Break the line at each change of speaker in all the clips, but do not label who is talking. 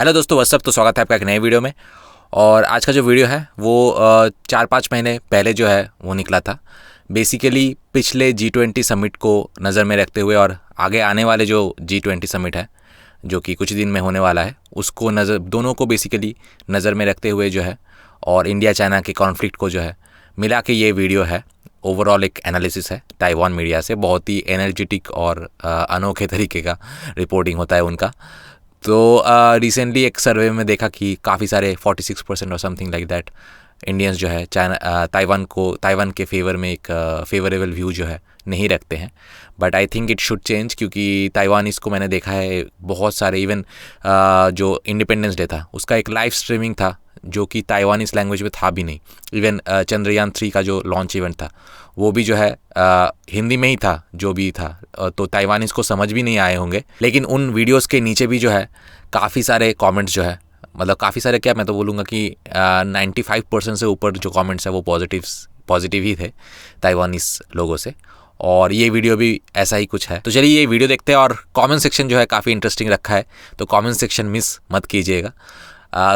Hello दोस्तों, WhatsApp. तो स्वागत है आपका एक नए वीडियो में। और आज का जो वीडियो है वो 4-5 महीने पहले जो है वो निकला था। बेसिकली पिछले G20 समिट को नज़र में रखते हुए और आगे आने वाले जो G20 समिट है जो कि कुछ दिन में होने वाला है उसको दोनों को बेसिकली नज़र में रखते हुए जो है और इंडिया चाइना के कॉन्फ्लिक्ट को जो है मिला के ये वीडियो है। ओवरऑल एक एनालिसिस है ताइवान मीडिया से, बहुत ही एनर्जेटिक और अनोखे तरीके का रिपोर्टिंग होता है उनका। तो रिसेंटली एक सर्वे में देखा कि काफ़ी सारे 46% और समथिंग लाइक दैट इंडियंस जो है ताइवान के फेवर में एक फेवरेबल व्यू जो है नहीं रखते हैं। But I think it should change, क्योंकि ताइवान इसको मैंने देखा है बहुत सारे इवन जो इंडिपेंडेंस डे था उसका एक लाइव स्ट्रीमिंग था जो कि ताइवानीज लैंग्वेज में था भी नहीं। इवन चंद्रयान 3 का जो लॉन्च इवेंट था वो भी जो है हिंदी में ही था जो भी था, तो ताइवानीज को समझ भी नहीं आए होंगे। लेकिन उन वीडियोस के नीचे भी जो है काफ़ी सारे कमेंट्स जो है, मतलब काफ़ी सारे क्या, मैं तो बोलूँगा कि 95% से ऊपर जो कमेंट्स है वो पॉजिटिव ही थे ताइवानीज लोगों से। और ये वीडियो भी ऐसा ही कुछ है। तो चलिए ये वीडियो देखते हैं। और कमेंट सेक्शन जो है काफ़ी इंटरेस्टिंग रखा है, तो कमेंट सेक्शन मिस मत कीजिएगा।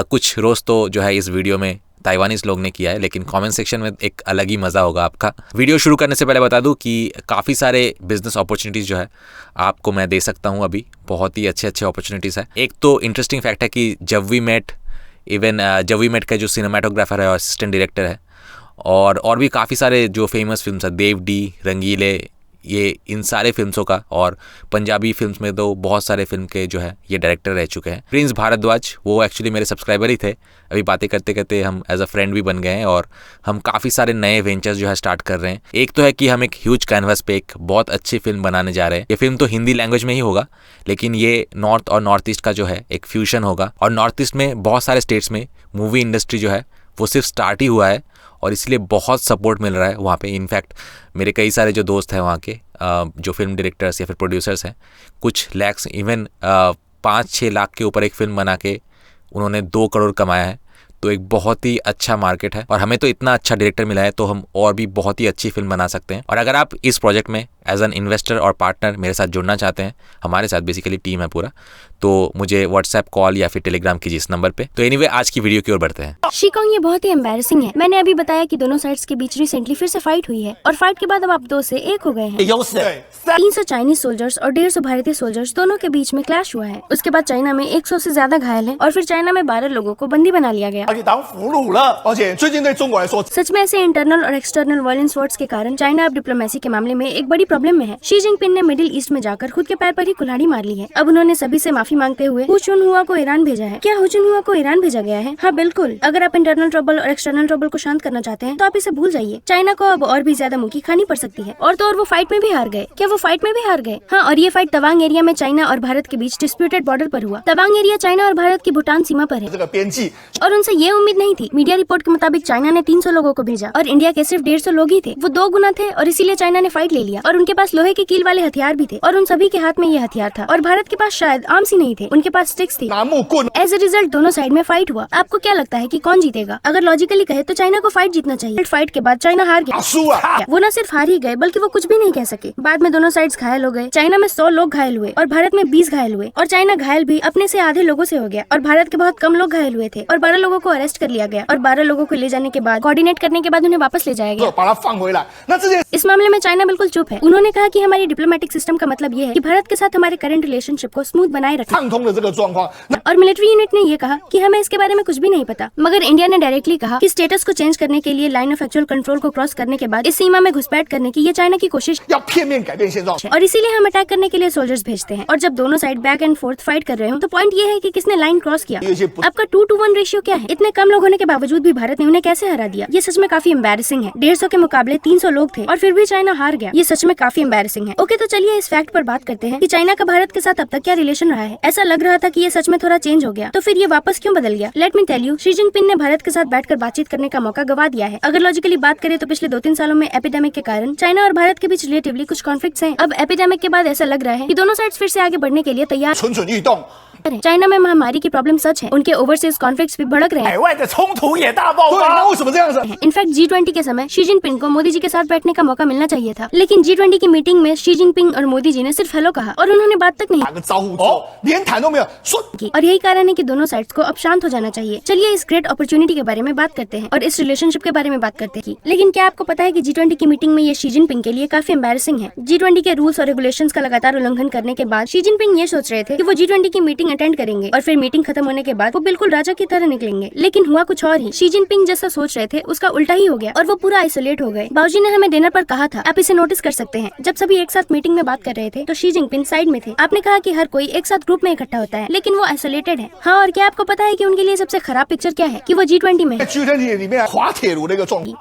कुछ रोस्ट तो जो है इस वीडियो में ताइवानीज लोग ने किया है, लेकिन कमेंट सेक्शन में एक अलग ही मज़ा होगा आपका। वीडियो शुरू करने से पहले बता दूं कि काफ़ी सारे बिजनेस अपॉर्चुनिटीज़ जो है आपको मैं दे सकता हूं अभी। बहुत ही अच्छे अपॉर्चुनिटीज़ है। एक तो इंटरेस्टिंग फैक्ट है कि जब वी मेट का जो सिनेमाटोग्राफर है और असिस्टेंट डायरेक्टर है और भी काफ़ी सारे जो फेमस फिल्म है, देव डी, रंगीले, ये इन सारे फिल्मों का, और पंजाबी फिल्म्स में तो बहुत सारे फिल्म के जो है ये डायरेक्टर रह चुके हैं। प्रिंस भारद्वाज वो एक्चुअली मेरे सब्सक्राइबर ही थे। अभी बातें करते करते हम एज अ फ्रेंड भी बन गए हैं और हम काफ़ी सारे नए वेंचर्स जो है स्टार्ट कर रहे हैं। एक तो है कि हम एक ह्यूज कैनवास पे एक बहुत अच्छी फिल्म बनाने जा रहे हैं। ये फिल्म तो हिंदी लैंग्वेज में ही होगा, लेकिन ये नॉर्थ और नॉर्थ ईस्ट का जो है एक फ्यूजन होगा। और नॉर्थ ईस्ट में बहुत सारे स्टेट्स में मूवी इंडस्ट्री जो है वो सिर्फ स्टार्ट ही हुआ है और इसलिए बहुत सपोर्ट मिल रहा है वहाँ पे। इनफैक्ट मेरे कई सारे जो दोस्त हैं वहाँ के जो फिल्म डायरेक्टर्स या फिर प्रोड्यूसर्स हैं, कुछ लैक्स इवन 5-6 लाख के ऊपर एक फिल्म बना के उन्होंने 2 करोड़ कमाया है। तो एक बहुत ही अच्छा मार्केट है और हमें तो इतना अच्छा डायरेक्टर मिला है तो हम और भी बहुत ही अच्छी फिल्म बना सकते हैं। और अगर आप इस प्रोजेक्ट में एज एन इन्वेस्टर और पार्टनर मेरे साथ जुड़ना चाहते हैं, हमारे साथ बेसिकली टीम है पूरा, तो मुझे व्हाट्सएप कॉल या फिर टेलीग्राम कीजिए इस नंबर पे। तो एनीवे आज की वीडियो की ओर बढ़ते हैं।
शिकांग, ये बहुत ही एम्बैरेसिंग है। मैंने अभी बताया कि दोनों साइड्स के बीच रिसेंटली फिर से फाइट हुई है और फाइट के बाद अब आप 2 से 1 हो गए हैं। 300 चाइनीज सोल्जर्स और 150 भारतीय सोल्जर्स दोनों के बीच में क्लैश हुआ है। उसके बाद चाइना में 100 से ज्यादा घायल है और फिर चाइना में 12 लोगों को बंदी बना लिया गया। सच में ऐसे इंटरनल और एक्सटर्नल वायलेंस वर्ड्स के कारण चाइना अब डिप्लोमेसी के मामले में एक बड़ी प्रॉब्लम में है। शी जिनपिंग ने मिडिल ईस्ट में जाकर खुद के पैर पर ही कुल्हाड़ी मार ली है। अब उन्होंने सभी से माफी मांगते हुए हु चुनहुआ को ईरान भेजा है। क्या हु चुनहुआ को ईरान भेजा गया है? हाँ बिल्कुल। अगर आप इंटरनल ट्रबल और एक्सटर्नल ट्रबल को शांत करना चाहते हैं तो आप इसे भूल जाइए। चाइना को अब और भी ज्यादा मुंह की खानी पड़ सकती है। और तो और वो फाइट में भी हार गए। क्या वो फाइट में भी हार गए? हाँ, और ये फाइट तवांग एरिया में चाइना और भारत के बीच डिस्प्यूटेड बॉर्डर पर हुआ। तवांग एरिया चाइना और भारत की भूटान सीमा पर है और उनसे ये उम्मीद नहीं थी। मीडिया रिपोर्ट के मुताबिक चाइना ने 300 लोगों को भेजा और इंडिया के सिर्फ 150 लोग ही थे। वो 2 गुना थे और इसीलिए चाइना ने फाइट ले लिया। और उनके पास लोहे के कील वाले हथियार भी थे और उन सभी के हाथ में ये हथियार था। और भारत के पास शायद आर्म्स ही नहीं थे, उनके पास स्टिक्स थी। एज ए रिजल्ट दोनों साइड में फाइट हुआ। आपको क्या लगता है कि कौन जीतेगा? अगर लॉजिकली कहे तो चाइना को फाइट जीतना चाहिए। फाइट के बाद चाइना हार गया। वो न सिर्फ हार ही गए बल्कि वो कुछ भी नहीं कह सके। बाद में दोनों साइड्स घायल हो गए। चाइना में 100 लोग घायल हुए और भारत में 20 घायल हुए। और चाइना घायल भी अपने से आधे लोगों से हो गया और भारत के बहुत कम लोग घायल हुए थे। और 12 लोगों को अरेस्ट कर लिया गया और 12 लोगों को ले जाने के बाद कोऑर्डिनेट करने के बाद उन्हें वापस ले जाया गया। इस मामले में चाइना बिल्कुल चुप है। उन्होंने कहा कि हमारी डिप्लोमेटिक सिस्टम का मतलब ये है कि भारत के साथ हमारे करंट रिलेशनशिप को स्मूथ बनाए रखना। और मिलिट्री यूनिट ने ये कहा कि हमें इसके बारे में कुछ भी नहीं पता। मगर इंडिया ने डायरेक्टली कहा कि स्टेटस को चेंज करने के लिए लाइन ऑफ एक्चुअल कंट्रोल को क्रॉस करने के बाद इस सीमा में घुसपैठ करने की ये चाइना की कोशिश है और इसीलिए हम अटैक करने के लिए सोल्जर्स भेजते हैं। और जब दोनों side back and fourth fight कर रहे हो तो पॉइंट ये है कि किसने लाइन क्रॉस किया। आपका 2-to-1 रेशियो क्या है? इतने कम लोग होने के बावजूद भी भारत ने उन्हें कैसे हरा दिया? ये सच में काफी एम्बैरेसिंग है। 150 के मुकाबले 300 लोग थे और फिर भी चाइना हार गया। ये सच में काफी एम्बैरेसिंग है। ओके, तो चलिए इस फैक्ट पर बात करते हैं कि चाइना का भारत के साथ अब तक क्या रिलेशन रहा है। ऐसा लग रहा था कि ये सच में थोड़ा चेंज हो गया, तो फिर ये वापस क्यों बदल गया? Let me tell you, Xi Jinping ने भारत के साथ बैठकर बातचीत करने का मौका गवा दिया है। अगर लॉजिकली बात करें तो पिछले 2-3 सालों में एपिडेमिक के कारण चाइना और भारत के बीच रिलेटिवली कुछ कॉन्फ्लिक्ट्स हैं। अब एपिडेमिक के बाद ऐसा लग रहा है कि दोनों साइड्स फिर से आगे बढ़ने के लिए तैयार चाइना में महामारी की प्रॉब्लम सच है, उनके ओवरसीज कॉन्फ्लिक्ट्स भी भड़क रहे हैं। इनफैक्ट G20 के समय शी जिनपिंग को मोदी जी के साथ बैठने का मौका मिलना चाहिए था, लेकिन G20 की मीटिंग में शी जिनपिंग और मोदी जी ने सिर्फ हेलो कहा और उन्होंने बात तक नहीं की। और यही कारण है कि दोनों साइड्स को अब शांत हो जाना चाहिए। चलिए इस ग्रेट अपॉर्चुनिटी के बारे में बात करते हैं और इस रिलेशनशिप के बारे में बात करते हैं। लेकिन क्या आपको पता है कि G20 की मीटिंग में ये शी जिनपिंग के लिए काफी एम्बैरेसिंग है। G20 के रूल्स और रेगुलेशंस का लगातार उल्लंघन करने के बाद शी जिनपिंग ये सोच रहे थे कि वो G20 की मीटिंग अटेंड करेंगे और फिर मीटिंग खत्म होने के बाद वो बिल्कुल राजा की तरह निकलेंगे, लेकिन हुआ कुछ और ही। शी जिनपिंग जैसा सोच रहे थे उसका उल्टा ही हो गया और वो पूरा आइसोलेट हो गए। बाबूजी ने हमें डिनर पर कहा था, आप इसे नोटिस कर सकते हैं। जब सभी एक साथ मीटिंग में बात कर रहे थे तो शी जिनपिंग साइड में थे। आपने कहा कि हर कोई एक साथ ग्रुप में इकट्ठा होता है, लेकिन वो आइसोलेटेड है। हाँ, और क्या आपको पता है कि उनके लिए सबसे खराब पिक्चर क्या है? कि वो G20 में है।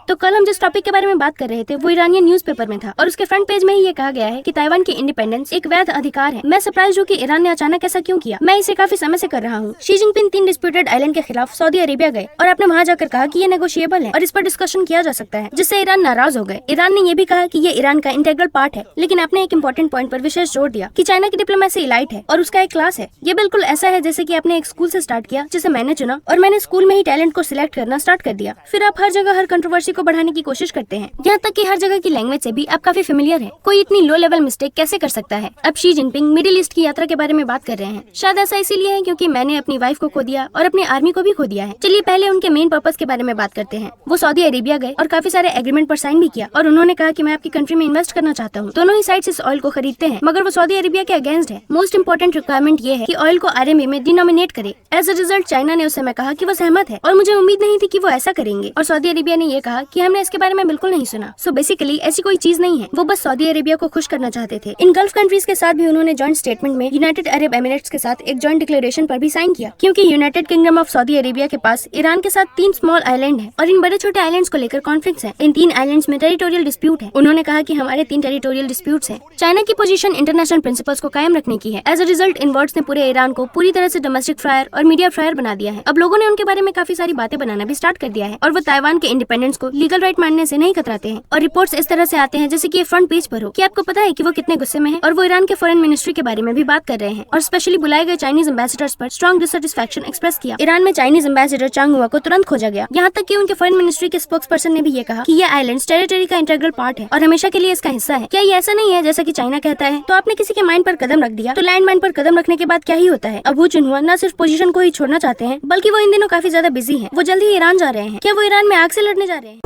तो कल हम जिस टॉपिक के बारे में बात कर रहे थे वो ईरानियन न्यूज़पेपर में था और उसके फ्रंट पेज में ही ये कहा गया है कि ताइवान की इंडिपेंडेंस एक वैध अधिकार है। मैं सरप्राइज हूँ कि ईरान ने अचानक ऐसा क्यों किया। मैं इसे काफी समय से कर रहा हूँ। शी जिनपिंग 3 डिस्प्यूटेड आइलैंड के खिलाफ सऊदी अरेबिया गए और आपने वहाँ जाकर कहा कि ये नेगोशिएबल है और इस पर डिस्कशन किया जा सकता है, जिससे ईरान नाराज हो गए। ईरान ने ये भी कहा कि ये ईरान का इंटेग्रल पार्ट है, लेकिन आपने एक इम्पोर्टेंट पॉइंट पर विशेष जोर दिया कि चाइना की डिप्लोमेसी इलाइट है और उसका एक क्लास है। ये बिल्कुल ऐसा है जैसे कि आपने एक स्कूल से स्टार्ट किया जिसे मैंने चुना और मैंने स्कूल में ही टैलेंट को सिलेक्ट करना स्टार्ट कर दिया। फिर आप हर जगह हर कंट्रोवर्सी को बढ़ाने की कोशिश करते हैं, यहाँ तक कि हर जगह की लैंग्वेज से भी आप काफी फेमिलियर है। कोई इतनी लो लेवल मिस्टेक कैसे कर सकता है? अब शी जिनपिंग मिडिल ईस्ट की यात्रा के बारे में बात कर रहे हैं। शायद ऐसा इसीलिए है क्योंकि मैंने अपनी वाइफ को खो दिया और अपनी आर्मी को भी खो दिया है। चलिए पहले उनके मेन पर्पस के बारे में बात करते हैं। वो सऊदी अरेबिया गए और काफी सारे एग्रीमेंट पर साइन भी किया और उन्होंने कहा कि मैं आपकी कंट्री में इन्वेस्ट करना चाहता हूँ। दोनों ही साइड्स इस ऑयल को खरीदते हैं, मगर वो सऊदी अरेबिया के अगेंस्ट है। मोस्ट इंपोर्टेंट रिक्वायरमेंट ये है कि ऑयल को RMA में डिनोमिनेट करे। एज अ रिजल्ट चाइना ने उस समय कहा कि वो सहमत है और मुझे उम्मीद नहीं थी कि वो ऐसा करेंगे। और सऊदी अरेबिया ने ये कहा कि हमने इसके बारे में बिल्कुल नहीं सुना। सो बेसिकली ऐसी कोई चीज नहीं है, वो बस सऊदी अरेबिया को खुश करना चाहते थे। इन गल्फ कंट्रीज के साथ भी उन्होंने जॉइंट स्टेटमेंट में यूनाइटेड अरब एमिरेट्स के साथ एक जॉइंट डिक्लेरेशन पर भी साइन किया, क्योंकि United kingdom of Saudi Arabia के पास ईरान के साथ 3 स्मॉल आइलैंड है और इन बड़े छोटे आइलैंड्स को लेकर कॉन्फ्लिक्ट्स है। इन 3 आइलैंड्स में टेरिटोरियल डिस्प्यूट है। उन्होंने कहा कि हमारे 3 टेरिटोरियल डिस्प्यूट्स हैं। चाइना की पोजीशन इंटरनेशनल प्रिंसिपल्स को कायम रखने की है। एज अ रिजल्ट इन वर्ड्स ने पूरे ईरान को पूरी तरह से डोमेस्टिक फ्रायर और मीडिया फ्रायर बना दिया है। अब लोगों ने उनके बारे में काफी सारी बातें बनाना भी स्टार्ट कर दिया है और वो ताइवान के इंडिपेंडेंस को लीगल राइट मानने से नहीं कतराते हैं। और रिपोर्ट्स इस तरह से आते हैं जैसे कि ये फ्रंट पेज पर हो। कि आपको पता है कि वो कितने गुस्से में है और वो ईरान के फॉरेन मिनिस्ट्री के बारे में भी बात कर रहे हैं और स्पेशली बुलाए गए चाइनीज एम्बेसडर्स पर स्ट्रॉन्ग डिससैटिस्फैक्शन एक्सप्रेस किया। ईरान में चाइनीज एम्बेसडर चांग हुआ को तुरंत खोजा गया। यहाँ तक कि उनके फॉरेन मिनिस्ट्री के स्पोक्स पर्सन ने भी ये कहा कि ये आइलैंड्स टेरिटरी का इंटीग्रल पार्ट है और हमेशा के लिए इसका हिस्सा है। क्या ये ऐसा नहीं है जैसा कि चाइना कहता है? तो आपने किसी के माइंड पर कदम रख दिया तो लैंड माइन पर कदम रखने के बाद क्या ही होता है? अबू चुनहुआ न सिर्फ पोजीशन को ही छोड़ना चाहते हैं बल्कि वो इन दिनों काफी ज्यादा बिजी हैं। वो जल्द ही ईरान जा रहे हैं। क्या वो ईरान में आग से लड़ने जा रहे हैं?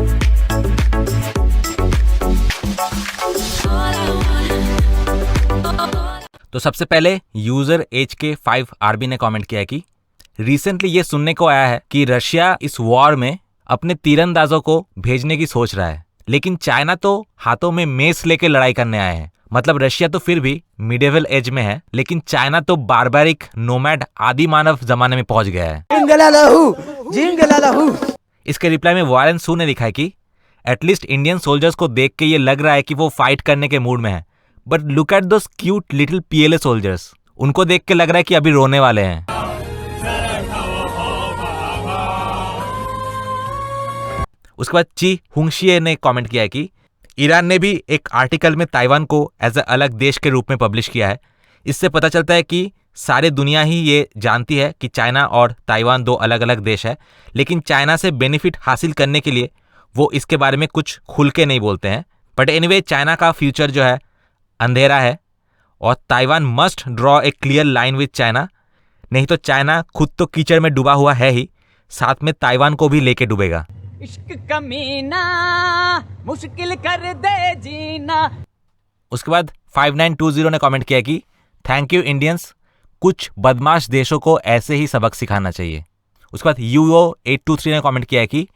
तो सबसे पहले यूजर HK5RB ने कमेंट किया कि रिसेंटली ये सुनने को आया है कि रशिया इस वॉर में अपने तीरंदाजों को भेजने की सोच रहा है, लेकिन चाइना तो हाथों में मेस लेके लड़ाई करने आए हैं। मतलब रशिया तो फिर भी मिडिवल एज में है, लेकिन चाइना तो बारबारिक नोमैड आदि मानव जमाने में पहुंच गया है। इसके रिप्लाई में वायलेंस सू ने लिखा है कि एटलीस्ट इंडियन सोल्जर्स को देख के ये लग रहा है कि वो फाइट करने के मूड में है, but look at those cute little PLA soldiers, उनको देख के लग रहा है कि अभी रोने वाले हैं। उसके बाद ची हुंगशिए ने कमेंट किया है कि ईरान ने भी एक आर्टिकल में ताइवान को एज अ अलग देश के रूप में पब्लिश किया है। इससे पता चलता है कि सारे दुनिया ही ये जानती है कि चाइना और ताइवान 2 अलग अलग देश है, लेकिन चाइना से बेनिफिट हासिल करने के लिए वो इसके बारे में कुछ खुल के नहीं बोलते हैं। बट एनीवे चाइना का फ्यूचर जो है अंधेरा है और Taiwan must draw a clear line with China, नहीं तो चाइना खुद तो कीचड़ में डूबा हुआ है ही, साथ में ताइवान को भी लेके डूबेगा।
इश्क कमीना मुश्किल कर दे जीना।
उसके बाद 5920 ने कमेंट किया कि थैंक यू इंडियंस, कुछ बदमाश देशों को ऐसे ही सबक सिखाना चाहिए। उसके बाद UO823 ने कमेंट किया है कि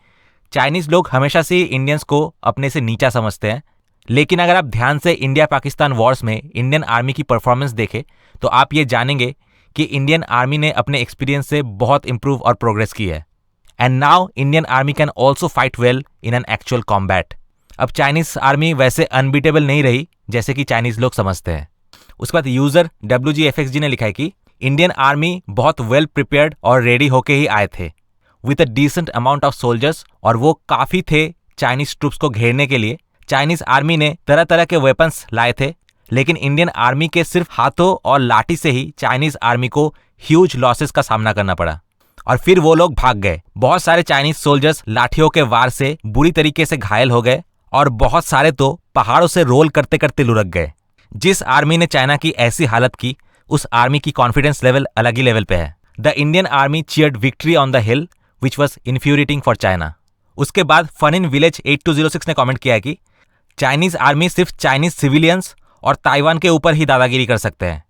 चाइनीज लोग हमेशा से इंडियंस को अपने से नीचा समझते हैं, लेकिन अगर आप ध्यान से इंडिया पाकिस्तान वॉर्स में इंडियन आर्मी की परफॉर्मेंस देखें तो आप ये जानेंगे कि इंडियन आर्मी ने अपने एक्सपीरियंस से बहुत इंप्रूव और प्रोग्रेस की है। And now Indian army can also fight well in an actual combat. अब चाइनीज आर्मी वैसे अनबीटेबल नहीं रही जैसे कि चाइनीज लोग समझते हैं। उसके बाद यूजर WGFXG ने लिखा है कि इंडियन आर्मी बहुत वेल प्रिपेयर्ड और रेडी होके ही आए थे with a decent amount of soldiers, और वो काफी थे चाइनीज ट्रूप्स को घेरने के लिए। चाइनीज आर्मी ने तरह तरह के वेपन्स लाए थे, लेकिन इंडियन आर्मी के सिर्फ हाथों और लाठी से ही चाइनीज आर्मी को ह्यूज लॉसेस का सामना करना पड़ा और फिर वो लोग भाग गए। बहुत सारे चाइनीज सोल्जर्स लाठियों के वार से बुरी तरीके से घायल हो गए और बहुत सारे तो पहाड़ों से रोल करते करते लुढ़क गए। जिस आर्मी ने चाइना की ऐसी हालत की, उस आर्मी की कॉन्फिडेंस लेवल अलग ही लेवल पे है। The Indian army cheered victory on the hill which was infuriating for China. उसके बाद फन इन विलेज 8206 ने कमेंट किया है कि चाइनीज आर्मी सिर्फ चाइनीज सिविलियंस और ताइवान के ऊपर ही दादागिरी कर सकते हैं।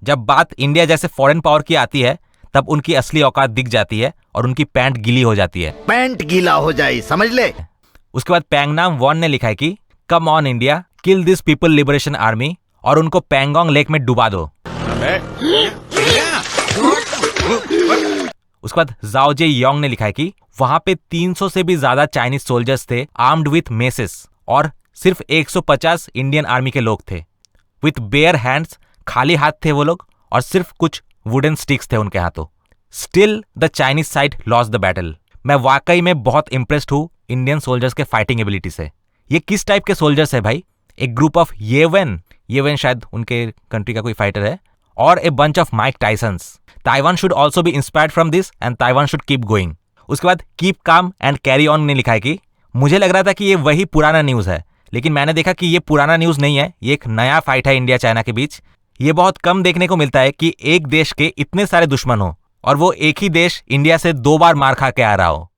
जब बात इंडिया जैसे फॉरेन पावर की आती है तब उनकी असली औकात दिख जाती है और उनकी पैंट गीली हो जाती है।
पैंट गीला हो जाए, समझ ले।
उसके बाद पैंगनाम वॉन ने लिखा है कि come on India, kill this people liberation army और उनको पैंगोंग लेक में डुबा दो। उसके बाद जाओ जे योंग ने लिखा है कि वहां पे 300 से भी ज्यादा चाइनीज सोल्जर्स थे आर्म्ड विथ मेसेस और सिर्फ 150 इंडियन आर्मी के लोग थे विथ बेयर हैंड्स। खाली हाथ थे वो लोग और सिर्फ कुछ वुडन स्टिक्स थे उनके हाथों। Still the Chinese side lost the battle. मैं वाकई में बहुत इंप्रेस्ड हूँ इंडियन सोल्जर्स के फाइटिंग एबिलिटी से। ये किस टाइप के सोल्जर्स है भाई? एक ग्रुप ऑफ येवेन शायद उनके कंट्री का कोई फाइटर है, और a bunch of Mike Tysons. Taiwan should also be inspired from this and Taiwan should keep going. उसके बाद keep calm and carry on ने लिखा है कि मुझे लग रहा था कि ये वही पुराना न्यूज़ है, लेकिन मैंने देखा कि ये पुराना न्यूज़ नहीं है, ये एक नया फाइट है इंडिया चाइना के बीच। ये बहुत कम देखने को मिलता है कि एक देश के इतने सारे दुश्मन हो और वो एक ही देश इंडिया से 2 बार मार खा के आ रहा हो।